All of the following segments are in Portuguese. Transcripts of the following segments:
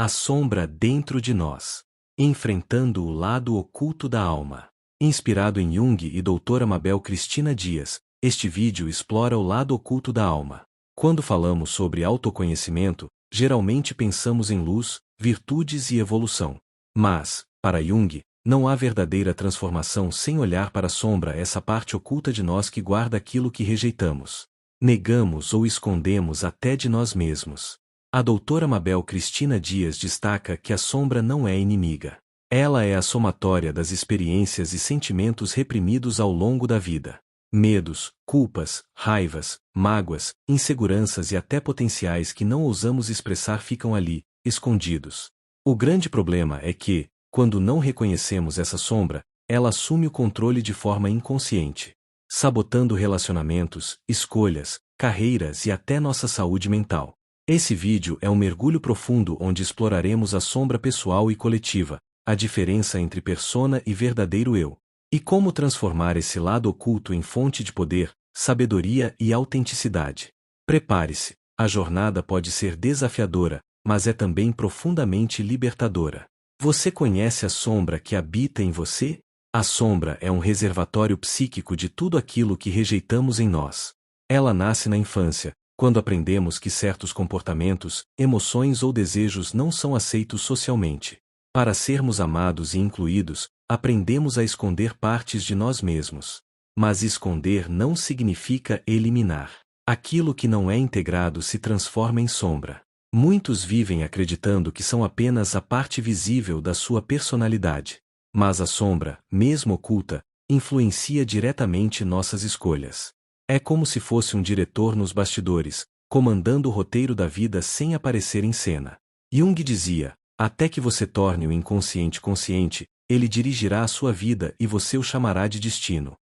A sombra dentro de nós. Enfrentando o lado oculto da alma. Inspirado em Jung e doutora Mabel Cristina Dias, este vídeo explora o lado oculto da alma. Quando falamos sobre autoconhecimento, geralmente pensamos em luz, virtudes e evolução. Mas, para Jung, não há verdadeira transformação sem olhar para a sombra, essa parte oculta de nós que guarda aquilo que rejeitamos, negamos ou escondemos até de nós mesmos. A doutora Mabel Cristina Dias destaca que a sombra não é inimiga. Ela é a somatória das experiências e sentimentos reprimidos ao longo da vida. Medos, culpas, raivas, mágoas, inseguranças e até potenciais que não ousamos expressar ficam ali, escondidos. O grande problema é que, quando não reconhecemos essa sombra, ela assume o controle de forma inconsciente, sabotando relacionamentos, escolhas, carreiras e até nossa saúde mental. Esse vídeo é um mergulho profundo onde exploraremos a sombra pessoal e coletiva, a diferença entre persona e verdadeiro eu, e como transformar esse lado oculto em fonte de poder, sabedoria e autenticidade. Prepare-se, a jornada pode ser desafiadora, mas é também profundamente libertadora. Você conhece a sombra que habita em você? A sombra é um reservatório psíquico de tudo aquilo que rejeitamos em nós. Ela nasce na infância, quando aprendemos que certos comportamentos, emoções ou desejos não são aceitos socialmente. Para sermos amados e incluídos, aprendemos a esconder partes de nós mesmos. Mas esconder não significa eliminar. Aquilo que não é integrado se transforma em sombra. Muitos vivem acreditando que são apenas a parte visível da sua personalidade. Mas a sombra, mesmo oculta, influencia diretamente nossas escolhas. É como se fosse um diretor nos bastidores, comandando o roteiro da vida sem aparecer em cena. Jung dizia, até que você torne o inconsciente consciente, ele dirigirá a sua vida e você o chamará de destino.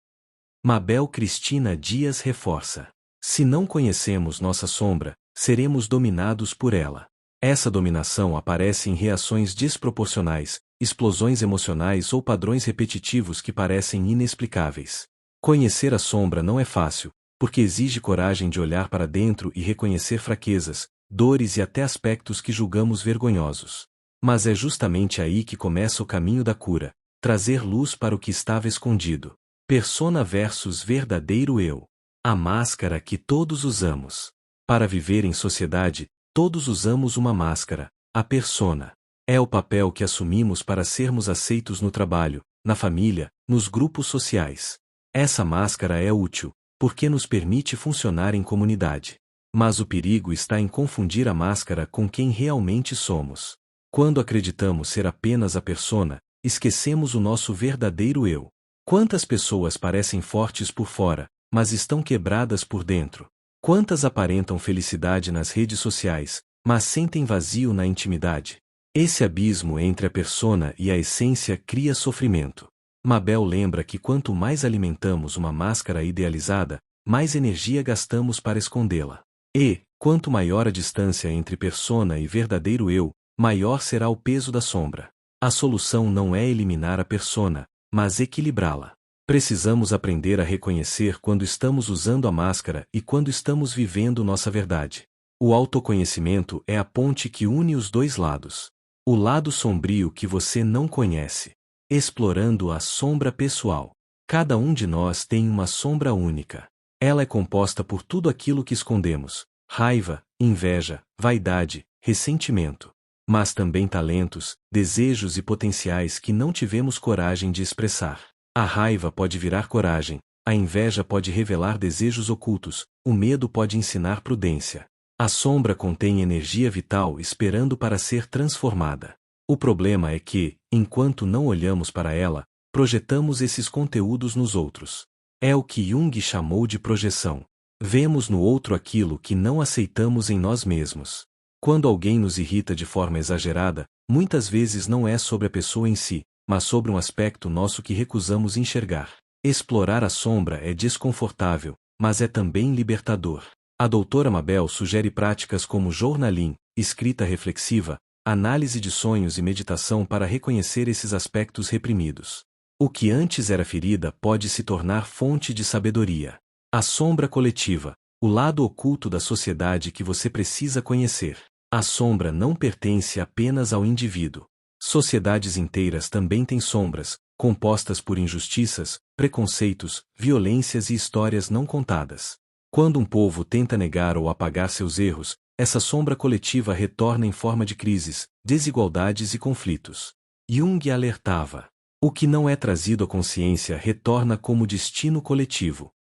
Mabel Cristina Dias reforça. Se não conhecemos nossa sombra, seremos dominados por ela. Essa dominação aparece em reações desproporcionais, explosões emocionais ou padrões repetitivos que parecem inexplicáveis. Conhecer a sombra não é fácil, porque exige coragem de olhar para dentro e reconhecer fraquezas, dores e até aspectos que julgamos vergonhosos. Mas é justamente aí que começa o caminho da cura, trazer luz para o que estava escondido. Persona versus verdadeiro eu. A máscara que todos usamos. Para viver em sociedade, todos usamos uma máscara, a persona. É o papel que assumimos para sermos aceitos no trabalho, na família, nos grupos sociais. Essa máscara é útil, porque nos permite funcionar em comunidade. Mas o perigo está em confundir a máscara com quem realmente somos. Quando acreditamos ser apenas a persona, esquecemos o nosso verdadeiro eu. Quantas pessoas parecem fortes por fora, mas estão quebradas por dentro? Quantas aparentam felicidade nas redes sociais, mas sentem vazio na intimidade? Esse abismo entre a persona e a essência cria sofrimento. Mabel lembra que quanto mais alimentamos uma máscara idealizada, mais energia gastamos para escondê-la. E, quanto maior a distância entre persona e verdadeiro eu, maior será o peso da sombra. A solução não é eliminar a persona, mas equilibrá-la. Precisamos aprender a reconhecer quando estamos usando a máscara e quando estamos vivendo nossa verdade. O autoconhecimento é a ponte que une os dois lados. O lado sombrio que você não conhece. Explorando a sombra pessoal. Cada um de nós tem uma sombra única. Ela é composta por tudo aquilo que escondemos: raiva, inveja, vaidade, ressentimento. Mas também talentos, desejos e potenciais que não tivemos coragem de expressar. A raiva pode virar coragem, a inveja pode revelar desejos ocultos, o medo pode ensinar prudência. A sombra contém energia vital esperando para ser transformada. O problema é que, enquanto não olhamos para ela, projetamos esses conteúdos nos outros. É o que Jung chamou de projeção. Vemos no outro aquilo que não aceitamos em nós mesmos. Quando alguém nos irrita de forma exagerada, muitas vezes não é sobre a pessoa em si, mas sobre um aspecto nosso que recusamos enxergar. Explorar a sombra é desconfortável, mas é também libertador. A doutora Mabel sugere práticas como journaling, escrita reflexiva, análise de sonhos e meditação para reconhecer esses aspectos reprimidos. O que antes era ferida pode se tornar fonte de sabedoria. A sombra coletiva, o lado oculto da sociedade que você precisa conhecer. A sombra não pertence apenas ao indivíduo. Sociedades inteiras também têm sombras, compostas por injustiças, preconceitos, violências e histórias não contadas. Quando um povo tenta negar ou apagar seus erros, essa sombra coletiva retorna em forma de crises, desigualdades e conflitos. Jung alertava: o que não é trazido à consciência retorna como destino coletivo.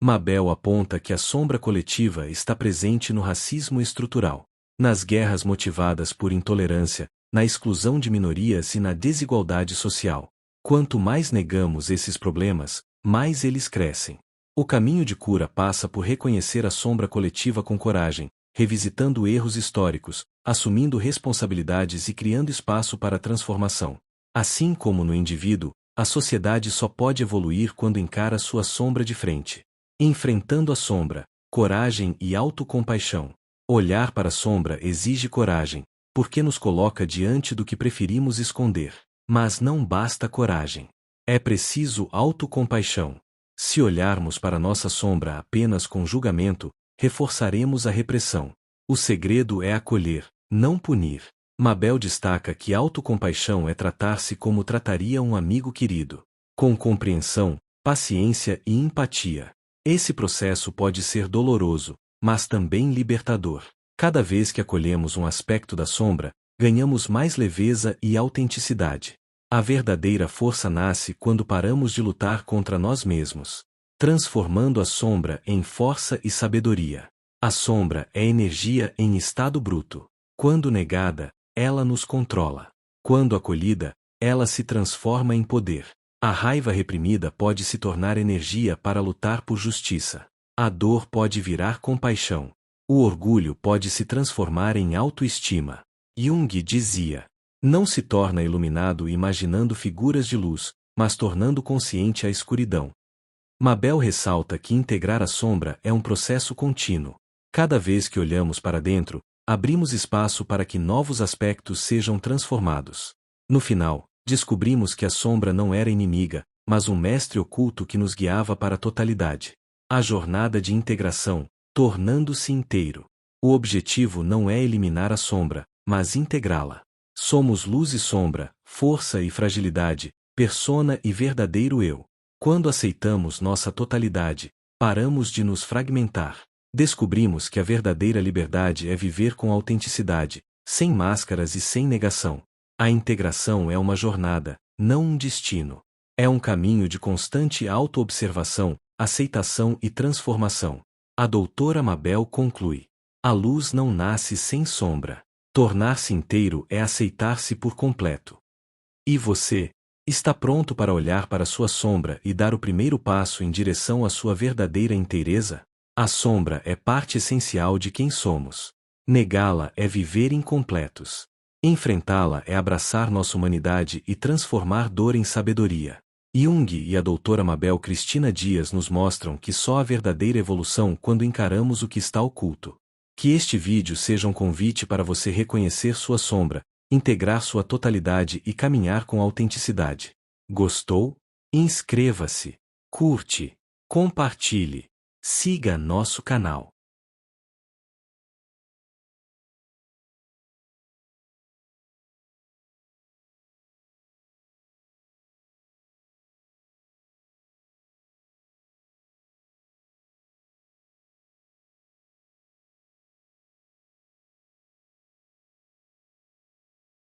Mabel aponta que a sombra coletiva está presente no racismo estrutural, nas guerras motivadas por intolerância, na exclusão de minorias e na desigualdade social. Quanto mais negamos esses problemas, mais eles crescem. O caminho de cura passa por reconhecer a sombra coletiva com coragem, revisitando erros históricos, assumindo responsabilidades e criando espaço para a transformação. Assim como no indivíduo, a sociedade só pode evoluir quando encara sua sombra de frente. Enfrentando a sombra, coragem e autocompaixão. Olhar para a sombra exige coragem, porque nos coloca diante do que preferimos esconder. Mas não basta coragem. É preciso autocompaixão. Se olharmos para nossa sombra apenas com julgamento, reforçaremos a repressão. O segredo é acolher, não punir. Mabel destaca que autocompaixão é tratar-se como trataria um amigo querido, com compreensão, paciência e empatia. Esse processo pode ser doloroso, mas também libertador. Cada vez que acolhemos um aspecto da sombra, ganhamos mais leveza e autenticidade. A verdadeira força nasce quando paramos de lutar contra nós mesmos, transformando a sombra em força e sabedoria. A sombra é energia em estado bruto. Quando negada, ela nos controla. Quando acolhida, ela se transforma em poder. A raiva reprimida pode se tornar energia para lutar por justiça. A dor pode virar compaixão. O orgulho pode se transformar em autoestima. Jung dizia: não se torna iluminado imaginando figuras de luz, mas tornando consciente a escuridão. Mabel ressalta que integrar a sombra é um processo contínuo. Cada vez que olhamos para dentro, abrimos espaço para que novos aspectos sejam transformados. No final, descobrimos que a sombra não era inimiga, mas um mestre oculto que nos guiava para a totalidade. A jornada de integração, tornando-se inteiro. O objetivo não é eliminar a sombra, mas integrá-la. Somos luz e sombra, força e fragilidade, persona e verdadeiro eu. Quando aceitamos nossa totalidade, paramos de nos fragmentar. Descobrimos que a verdadeira liberdade é viver com autenticidade, sem máscaras e sem negação. A integração é uma jornada, não um destino. É um caminho de constante autoobservação, aceitação e transformação. A doutora Mabel conclui: a luz não nasce sem sombra. Tornar-se inteiro é aceitar-se por completo. E você? Está pronto para olhar para sua sombra e dar o primeiro passo em direção à sua verdadeira inteireza? A sombra é parte essencial de quem somos. Negá-la é viver incompletos. Enfrentá-la é abraçar nossa humanidade e transformar dor em sabedoria. Jung e a doutora Mabel Cristina Dias nos mostram que só há verdadeira evolução quando encaramos o que está oculto. Que este vídeo seja um convite para você reconhecer sua sombra, integrar sua totalidade e caminhar com autenticidade. Gostou? Inscreva-se, curte, compartilhe, siga nosso canal.